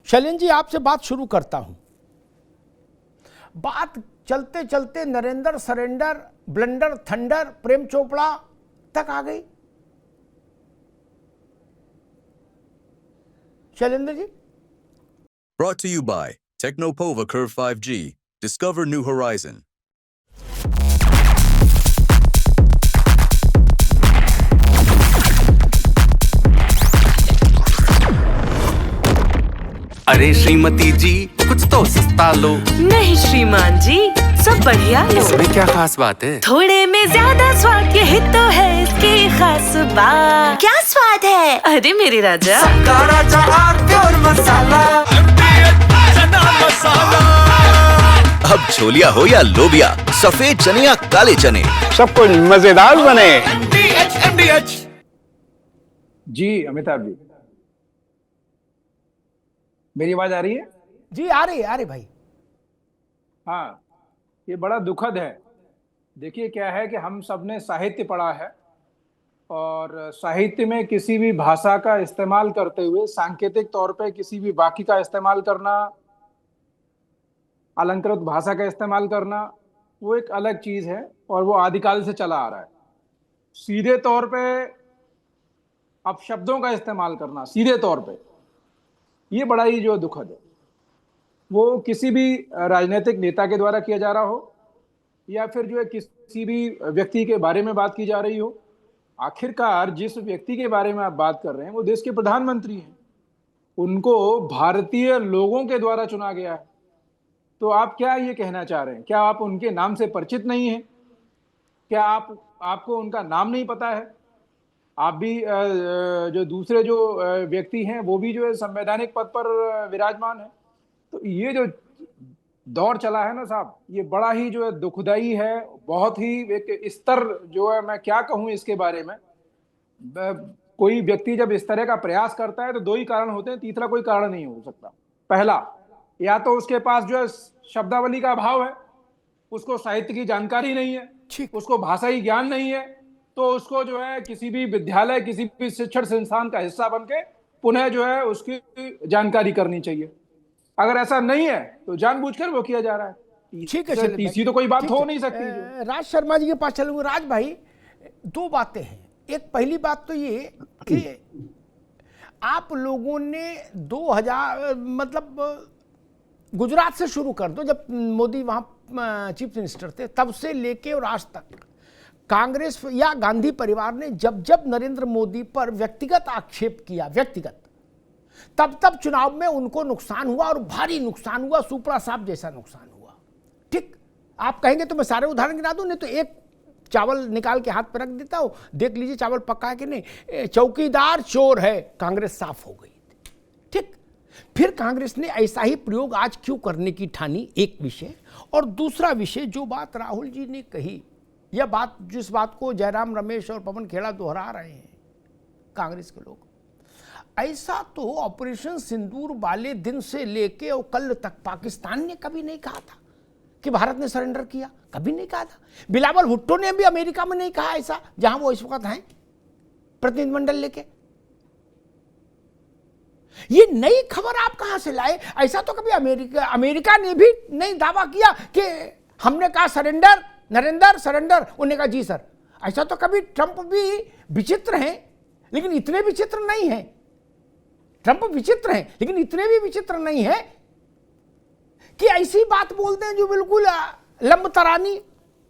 शैलेंद्र जी, आपसे बात शुरू करता हूं। बात चलते चलते Narendra surrender, blunder, thunder, Prem Chopra तक आ गई। Shailendra ji. Brought to you by Technopova Curve 5G. Discover new horizon. अरे श्रीमती जी, कुछ तो सस्ता लो। नहीं श्रीमान जी, सब बढ़िया लो। इसमें क्या खास बात है? थोड़े में ज्यादा स्वाद, यही तो है इसकी खास बात। क्या स्वाद है? अरे मेरे राजा, सबका राजा प्योर मसाला। अब छोलिया हो या लोबिया, सफेद चने या काले चने, सब कुछ मजेदार बने। जी अमिताभ जी, मेरी आवाज आ रही है? जी आ रही भाई। हाँ, ये बड़ा दुखद है। देखिए क्या है कि हम सबने साहित्य पढ़ा है और साहित्य में किसी भी भाषा का इस्तेमाल करते हुए सांकेतिक तौर पे किसी भी वाक्य का इस्तेमाल करना, अलंकृत भाषा का इस्तेमाल करना, वो एक अलग चीज है और वो आदिकाल से चला आ रहा है। सीधे तौर पे अपशब्दों का इस्तेमाल करना, सीधे तौर पे, ये बड़ा ही जो दुखद है। वो किसी भी राजनीतिक नेता के द्वारा किया जा रहा हो या फिर जो है किसी भी व्यक्ति के बारे में बात की जा रही हो, आखिरकार जिस व्यक्ति के बारे में आप बात कर रहे हैं वो देश के प्रधानमंत्री हैं। उनको भारतीय लोगों के द्वारा चुना गया है। तो आप क्या ये कहना चाह रहे हैं? क्या आप उनके नाम से परिचित नहीं हैं? क्या आपको उनका नाम नहीं पता है? आप भी जो दूसरे जो व्यक्ति हैं वो भी जो है संवैधानिक पद पर विराजमान है। तो ये जो दौर चला है ना साहब, ये बड़ा ही जो है दुखदाई है। बहुत ही एक स्तर जो है, मैं क्या कहूँ इसके बारे में। कोई व्यक्ति जब इस तरह का प्रयास करता है तो दो ही कारण होते हैं, तीसरा कोई कारण नहीं हो सकता। पहला, या तो उसके पास जो है शब्दावली का अभाव है, उसको साहित्य की जानकारी नहीं है, उसको भाषाई ज्ञान नहीं है, तो उसको जो है किसी भी विद्यालय, किसी भी शिक्षण संस्थान का हिस्सा बनके पुनः जो है उसकी जानकारी करनी चाहिए। अगर ऐसा नहीं है तो जानबूझकर वो किया जा रहा है। ठीक है, तीसरी तो कोई बात हो नहीं सकती। राज शर्मा जी के पास चलूंगा। राज भाई, दो बातें हैं। एक पहली बात तो ये कि आप लोगों ने 2000 मतलब गुजरात से शुरू कर दो, जब मोदी वहां चीफ मिनिस्टर थे, तब से लेके और आज तक कांग्रेस या गांधी परिवार ने जब जब नरेंद्र मोदी पर व्यक्तिगत आक्षेप किया, व्यक्तिगत, तब चुनाव में उनको नुकसान हुआ और भारी नुकसान हुआ, सुपड़ा साहब जैसा नुकसान हुआ। ठीक, आप कहेंगे तो मैं सारे उदाहरण गिना दूं, नहीं तो एक चावल निकाल के हाथ पर रख देता हूं, देख लीजिए चावल पका है कि नहीं। चौकीदार चोर है, कांग्रेस साफ हो गई। ठीक, फिर कांग्रेस ने ऐसा ही प्रयोग आज क्यों करने की ठानी, एक विषय। और दूसरा विषय, जो बात राहुल जी ने कही, यह बात, जिस बात को जयराम रमेश और पवन खेड़ा दोहरा रहे हैं कांग्रेस के लोग, ऐसा तो ऑपरेशन सिंदूर वाले दिन से लेके और कल तक पाकिस्तान ने कभी नहीं कहा था कि भारत ने सरेंडर किया, कभी नहीं कहा था। बिलावल भुट्टो ने भी अमेरिका में नहीं कहा ऐसा, जहां वो इस वक्त हैं प्रतिनिधिमंडल लेके। ये नई खबर आप कहां से लाए? ऐसा तो कभी अमेरिका ने भी नहीं दावा किया कि हमने कहा सरेंडर, नरेंद्र सरेंडर, उन्होंने कहा जी सर। ऐसा तो कभी, ट्रंप भी विचित्र हैं लेकिन इतने विचित्र नहीं हैं। ट्रंप विचित्र हैं लेकिन इतने भी विचित्र नहीं है कि ऐसी बात बोलते हैं जो बिल्कुल लंबतरानी,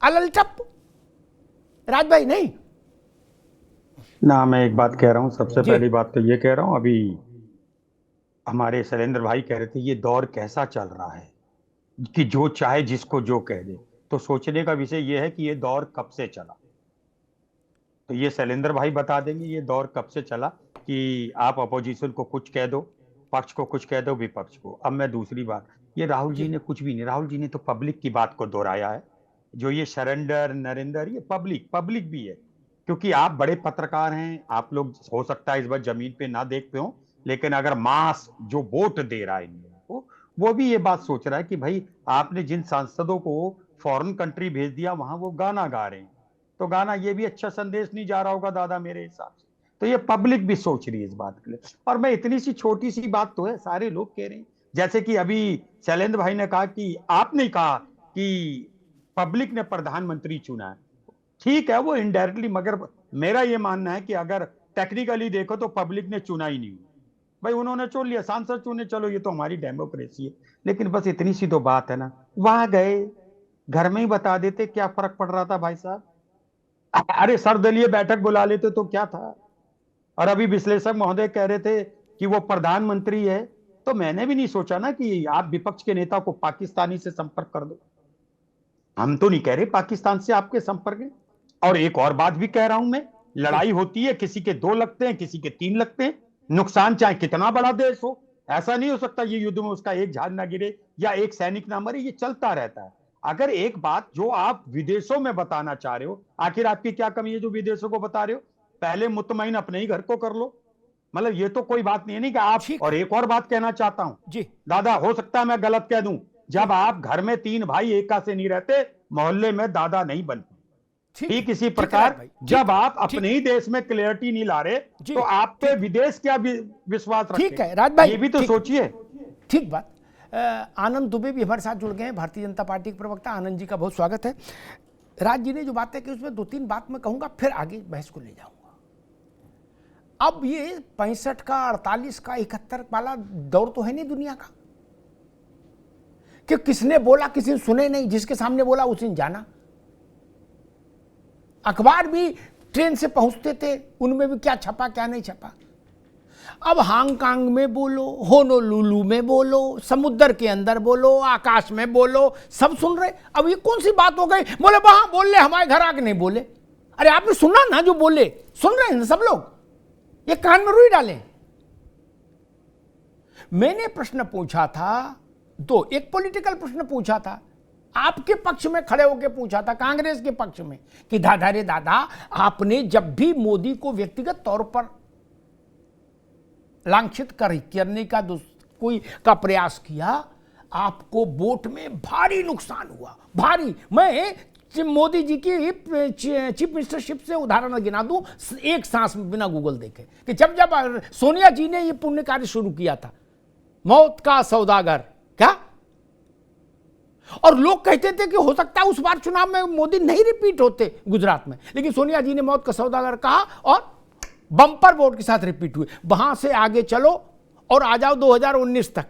अललटप। राज भाई नहीं ना, मैं एक बात कह रहा हूं। सबसे पहली बात तो ये कह रहा हूं, अभी हमारे शैलेंद्र भाई कह रहे थे ये दौर कैसा चल रहा है कि जो चाहे जिसको जो कह दे। तो सोचने का विषय ये है कि ये दौर कब से चला। तो ये शैलेंद्र भाई बता देंगे ये दौर कब से चला कि आप अपोजिशन को कुछ कह दो, पक्ष को कुछ कह दो, विपक्ष को। अब मैं दूसरी बात, ये राहुल जी ने कुछ भी नहीं, राहुल जी ने तो पब्लिक की बात को दोहराया है। जो ये सरेंडर, नरेंद्र, ये पब्लिक भी है, क्योंकि आप बड़े पत्रकार हैं। आप लोग हो सकता है इस बार जमीन पे ना देखते हो, लेकिन अगर मास जो वोट दे रहा है इन लोगों को, वो भी ये बात सोच रहा है कि भाई आपने जिन सांसदों को फॉरेन कंट्री भेज दिया, वहां वो गाना गा रहे हैं, तो गाना ये भी अच्छा संदेश नहीं जा रहा होगा दादा मेरे हिसाब से। तो ये पब्लिक भी सोच रही है इस बात के लिए। और मैं इतनी सी छोटी सी बात तो है, सारे लोग कह रहे हैं, जैसे कि अभी शैलेंद्र भाई ने कहा कि आपने कहा कि पब्लिक ने प्रधानमंत्री चुना है, ठीक है वो इनडायरेक्टली, मगर मेरा ये मानना है कि अगर टेक्निकली देखो तो पब्लिक ने चुना ही नहीं, भाई उन्होंने चुन लिया, सांसद चुने, चलो ये तो हमारी डेमोक्रेसी है। लेकिन बस इतनी सी तो बात है ना, वहां गए घर में ही बता देते, क्या फर्क पड़ रहा था भाई साहब। अरे सर्वदलीय बैठक बुला लेते तो क्या था। और अभी विश्लेषक महोदय कह रहे थे कि वो प्रधानमंत्री है, तो मैंने भी नहीं सोचा ना कि आप विपक्ष के नेता को पाकिस्तानी से संपर्क कर दो। हम तो नहीं कह रहे पाकिस्तान से आपके संपर्क है। और एक और बात भी कह रहा हूं मैं, लड़ाई होती है, किसी के 2 लगते हैं, किसी के 3 लगते हैं, नुकसान चाहे कितना बड़ा देश हो, ऐसा नहीं हो सकता ये युद्ध में उसका एक जहाज ना गिरे या एक सैनिक ना मरे, ये चलता रहता है। अगर एक बात जो आप विदेशों में बताना चाह रहे हो, आखिर आपकी क्या कमी है जो विदेशों को बता रहे हो, पहले मुतमईन अपने ही घर को कर लो। मतलब ये तो कोई बात नहीं है कि आप। और एक और बात कहना चाहता हूं जी दादा, हो सकता है मैं गलत कह दूं, जब आप घर में 3 भाई एका से नहीं रहते, मोहल्ले में दादा नहीं बनते। ठीक इसी प्रकार जब आप अपने ही देश में क्लियरिटी नहीं ला रहे, तो आप पे विदेश क्या विश्वास रखें। ठीक है राज भाई, ये भी तो सोचिए। ठीक बात। आनंद दुबे भी हमारे साथ जुड़ गए हैं, भारतीय जनता पार्टी के प्रवक्ता। आनंद जी का बहुत स्वागत है। राज जी ने जो बातें की उसमें 2-3 बात मैं कहूंगा, फिर आगे बहस को ले जाऊंगा। अब ये 65 का, 48 का, 71 वाला दौर तो है नहीं दुनिया का कि किसने बोला किसी ने सुने नहीं, जिसके सामने बोला उसी ने जाना। अखबार भी ट्रेन से पहुंचते थे, उनमें भी क्या छपा क्या नहीं छपा। अब हांगकांग में बोलो, होनोलुलु में बोलो, समुद्र के अंदर बोलो, आकाश में बोलो, सब सुन रहे। अब ये कौन सी बात हो गई, बोले वहां बोल ले, हमारे घर आके नहीं बोले। अरे आपने सुना ना जो बोले, सुन रहे हैं सब लोग, ये कान में रुई डालें। मैंने प्रश्न पूछा था, एक पॉलिटिकल प्रश्न पूछा था, आपके पक्ष में खड़े होकर पूछा था, कांग्रेस के पक्ष में, कि दादा रे दादा, आपने जब भी मोदी को व्यक्तिगत तौर पर लांछित करने का कोई का प्रयास किया, आपको वोट में भारी नुकसान हुआ, भारी। मैं मोदी जी की चीफ मिनिस्टरशिप से उदाहरण गिना दूं, एक सांस में बिना गूगल देखे, कि जब जब सोनिया जी ने ये पुण्य कार्य शुरू किया था, मौत का सौदागर, क्या, और लोग कहते थे कि हो सकता है उस बार चुनाव में मोदी नहीं रिपीट होते गुजरात में, लेकिन सोनिया जी ने मौत का सौदागर कहा और बम्पर वोट के साथ रिपीट हुए। वहां से आगे चलो और आ जाओ 2019 तक,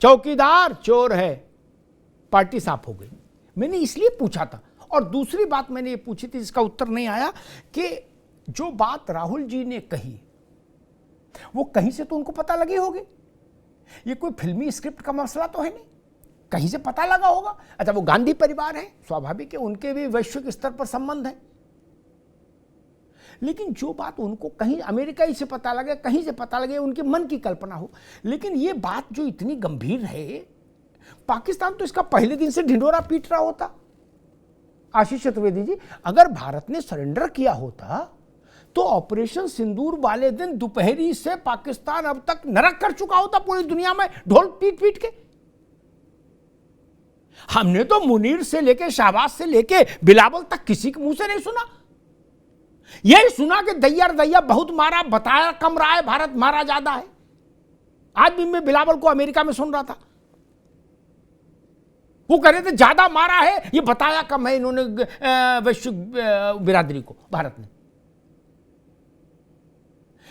चौकीदार चोर है, पार्टी साफ हो गई। मैंने इसलिए पूछा था। और दूसरी बात मैंने ये पूछी थी, जिसका उत्तर नहीं आया, कि जो बात राहुल जी ने कही वो कहीं से तो उनको पता लगी होगी। ये कोई फिल्मी स्क्रिप्ट का मसला तो है नहीं, कहीं से पता लगा होगा। अच्छा, वो गांधी परिवार है, स्वाभाविक है, उनके भी वैश्विक स्तर पर संबंध है। लेकिन जो बात उनको कहीं अमेरिका ही से पता लगे, कहीं से पता लगे, उनके मन की कल्पना हो, लेकिन ये बात जो इतनी गंभीर है, पाकिस्तान तो इसका पहले दिन से ढिंढोरा पीट रहा होता। आशीष चतुर्वेदी जी, अगर भारत ने सरेंडर किया होता तो ऑपरेशन सिंदूर वाले दिन दोपहरी से पाकिस्तान अब तक नरक कर चुका होता पूरी दुनिया में, ढोल पीट पीट के। हमने तो मुनीर से लेके, शाहबाज से लेके बिलावल तक किसी के मुंह से नहीं सुना। यही सुना कि दैया बहुत मारा, बताया कम रहा है, भारत मारा ज्यादा है। आज भी मैं बिलावल को अमेरिका में सुन रहा था, वो कह रहे थे ज्यादा मारा है, ये बताया कम है इन्होंने वैश्विक बिरादरी को, भारत ने।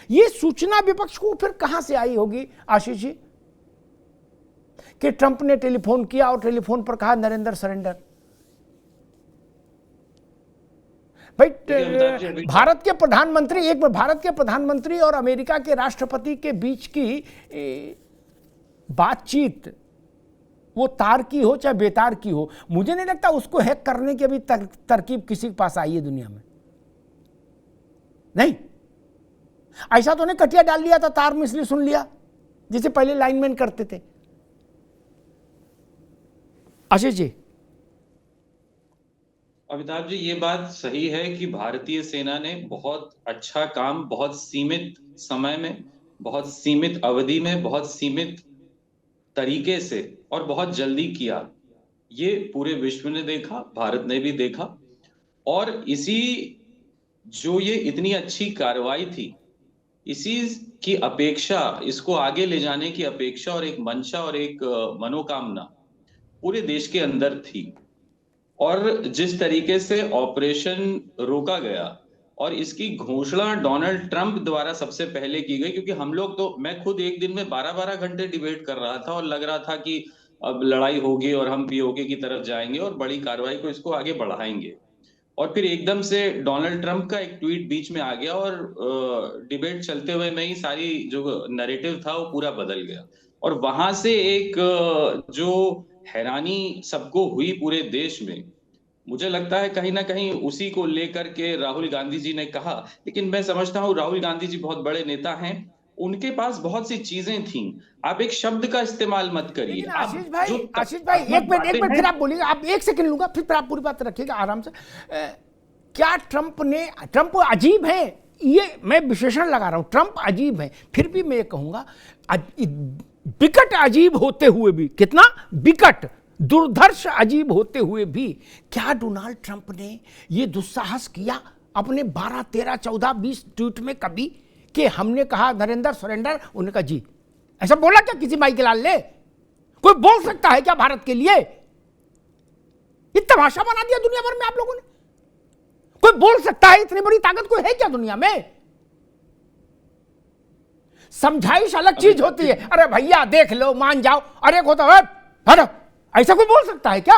ये सूचना विपक्ष को फिर कहां से आई होगी आशीष जी, कि ट्रंप ने टेलीफोन किया और टेलीफोन पर कहा नरेंद्र सरेंडर। भाई भारत के प्रधानमंत्री और अमेरिका के राष्ट्रपति के बीच की बातचीत, वो तार की हो चाहे बेतार की हो, मुझे नहीं लगता उसको हैक करने की अभी तरकीब किसी के पास आई है दुनिया में। नहीं, ऐसा तो नहीं कटिया डाल लिया था तार में इसलिए सुन लिया, जिसे पहले लाइनमैन करते थे। आशीष जी। अमिताभ जी, ये बात सही है कि भारतीय सेना ने बहुत अच्छा काम बहुत सीमित समय में, बहुत सीमित अवधि में, बहुत सीमित तरीके से और बहुत जल्दी किया। ये पूरे विश्व ने देखा, भारत ने भी देखा, और इसी जो ये इतनी अच्छी कार्रवाई थी, इसी की अपेक्षा, इसको आगे ले जाने की अपेक्षा और एक मंशा और एक मनोकामना पूरे देश के अंदर थी। और जिस तरीके से ऑपरेशन रोका गया और इसकी घोषणा डोनाल्ड ट्रंप द्वारा सबसे पहले की गई, क्योंकि हम लोग तो, मैं खुद एक दिन में 12-12 घंटे डिबेट कर रहा था और लग रहा था कि अब लड़ाई होगी और हम पीओके की तरफ जाएंगे और बड़ी कार्रवाई को इसको आगे बढ़ाएंगे। और फिर एकदम से डोनाल्ड ट्रंप का एक ट्वीट बीच में आ गया और डिबेट चलते हुए में ही सारी जो नैरेटिव था वो पूरा बदल गया। और वहां से एक जो हैरानी सबको हुई पूरे देश में, मुझे लगता है कहीं ना कहीं उसी को लेकर के राहुल गांधी जी ने कहा। लेकिन मैं समझता हूँ राहुल गांधी जी बहुत बड़े नेता हैं, उनके पास बहुत सी चीजें थीं। आप एक शब्द का इस्तेमाल मत करिए। आशीष भाई एक मिनट फिर आप बोलिएगा, आप 1 सेकंड लूंगा, फिर आप पूरी बात रखिएगा आराम से। क्या ट्रंप अजीब है, ये मैं विशेषण लगा रहा हूं, ट्रंप अजीब है, फिर भी मैं ये कहूंगा विकट अजीब होते हुए भी, कितना विकट दुर्धर्ष अजीब होते हुए भी, क्या डोनाल्ड ट्रंप ने ये दुस्साहस किया अपने 12, 13, 14, 20 ट्वीट में कभी कि हमने कहा नरेंद्र सरेंडर? उन्होंने कहा जी, ऐसा बोला क्या किसी माई के लाल ने? कोई बोल सकता है क्या भारत के लिए? ये तमाशा बना दिया दुनिया भर में आप लोगों ने। कोई बोल सकता है? इतनी बड़ी ताकत कोई है क्या दुनिया में? समझाइश अलग चीज होती है, अरे भैया देख लो, मान जाओ, अरे होता है, ऐसा कोई बोल सकता है क्या?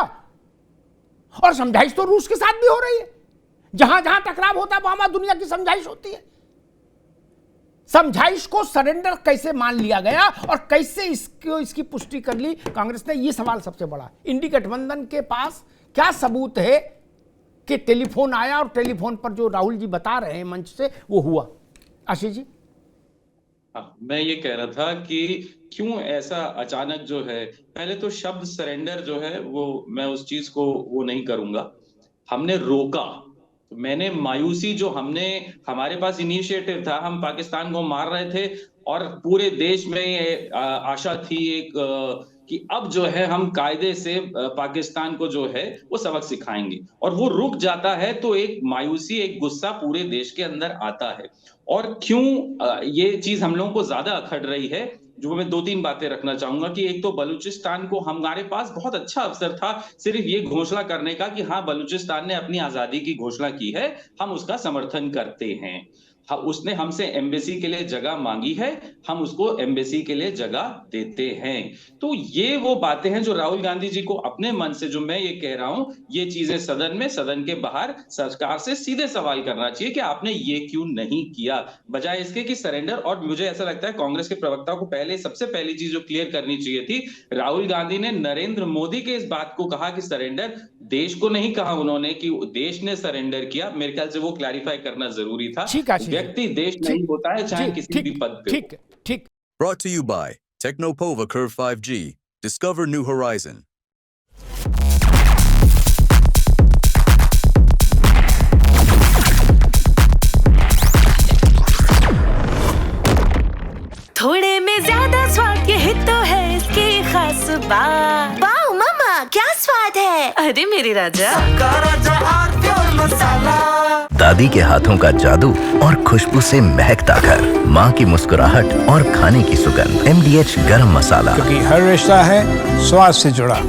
और समझाइश तो रूस के साथ भी हो रही है, जहां जहां टकराव होता है वहां दुनिया की समझाइश होती है। समझाइश को सरेंडर कैसे मान लिया गया और कैसे इसकी पुष्टि कर ली कांग्रेस ने, ये सवाल सबसे बड़ा। इंडी गठबंधन के पास क्या सबूत है कि टेलीफोन आया और टेलीफोन पर जो राहुल जी बता रहे हैं मंच से वो हुआ? आशीष जी, मैं ये कह रहा था कि क्यों ऐसा अचानक जो है, पहले तो शब्द सरेंडर जो है वो मैं उस चीज को वो नहीं करूंगा। हमने रोका, मैंने मायूसी जो हमने, हमारे पास इनिशिएटिव था, हम पाकिस्तान को मार रहे थे और पूरे देश में आशा थी एक कि अब जो है हम कायदे से पाकिस्तान को जो है वो सबक सिखाएंगे, और वो रुक जाता है तो एक मायूसी, एक गुस्सा पूरे देश के अंदर आता है। और क्यों ये चीज हम लोगों को ज्यादा अखड़ रही है, जो मैं 2-3 बातें रखना चाहूंगा कि एक तो बलूचिस्तान को, हमारे पास बहुत अच्छा अवसर था सिर्फ ये घोषणा करने का कि हाँ बलूचिस्तान ने अपनी आजादी की घोषणा की है, हम उसका समर्थन करते हैं। उसने हमसे एम्बेसी के लिए जगह मांगी है, हम उसको एम्बेसी के लिए जगह देते हैं। तो ये वो बातें हैं जो राहुल गांधी जी को अपने मन से, जो मैं ये कह रहा हूं, ये चीजें सदन में, सदन के बाहर सरकार से सीधे सवाल करना चाहिए कि आपने ये क्यों नहीं किया, बजाय इसके कि सरेंडर। और मुझे ऐसा लगता है कांग्रेस के प्रवक्ता को पहले सबसे पहली चीज जो क्लियर करनी चाहिए थी, राहुल गांधी ने नरेंद्र मोदी के इस बात को कहा कि सरेंडर, देश को नहीं कहा उन्होंने कि देश ने सरेंडर किया। मेरे ख्याल से वो क्लैरिफाई करना जरूरी था। व्यक्ति देश नहीं होता है चाहे किसी भी पद पे। ठीक। Brought to you by Technopova Curve 5G. Discover new horizon. थोड़े में ज्यादा स्वाद, यही तो है इसकी खास बात। वाओ मामा, क्या स्वाद है! अरे मेरे राजा, दादी के हाथों का जादू और खुशबू से महकता घर, माँ की मुस्कुराहट और खाने की सुगंध। MDH गरम मसाला, क्योंकि हर रिश्ता है स्वाद से जुड़ा।